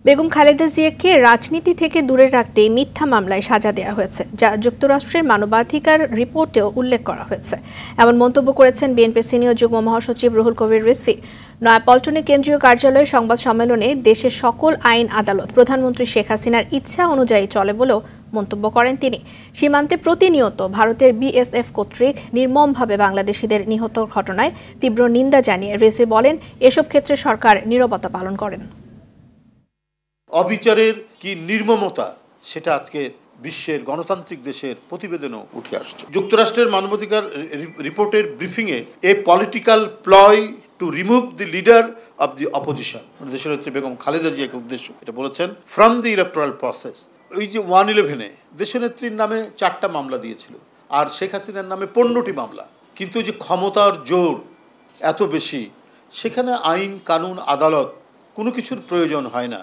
বেগম খালেদা জিয়াকে রাজনীতি থেকে দূরে রাখতে মিথ্যা মামলায় সাজা দেওয়া হয়েছে, যা যুক্তরাষ্ট্রের মানবাধিকার রিপোর্টেও উল্লেখ করা হয়েছে। এমন মন্তব্য করেছেন বিএনপির সিনিয়র যুগ্ম মহাসচিব রুহুল কবির রিজভী। নয়াপল্টনে কেন্দ্রীয় কার্যালয়ে সংবাদ সম্মেলনে দেশের সকল আইন আদালত প্রধানমন্ত্রী শেখ হাসিনার ইচ্ছা অনুযায়ী চলে বলেও মন্তব্য করেন তিনি। সীমান্তে প্রতিনিয়ত ভারতের বিএসএফ কর্তৃক নির্মমভাবে বাংলাদেশিদের নিহত ঘটনায় তীব্র নিন্দা জানিয়ে রিজভী বলেন, এসব ক্ষেত্রে সরকার নীরবতা পালন করেন। অবিচারের কি নির্মমতা সেটা আজকে বিশ্বের গণতান্ত্রিক দেশের প্রতিবেদনও উঠে আসছে। যুক্তরাষ্ট্রের মানবাধিকার রিপোর্টের ব্রিফিংয়ে a political প্লয় to remove the leader of the opposition, দেশনেত্রী বেগম খালেদা জিয়াকে উদ্দেশ্য এটা বলেছেন, ফ্রম দি ইলেকটোরাল প্রসেস। ওই যে 111-এ দেশনেত্রীর নামে 4টা মামলা দিয়েছিল আর শেখ হাসিনার নামে 15টি মামলা, কিন্তু যে ক্ষমতার জোর এত বেশি, সেখানে আইন কানুন আদালত কোনো কিছুর প্রয়োজন হয় না।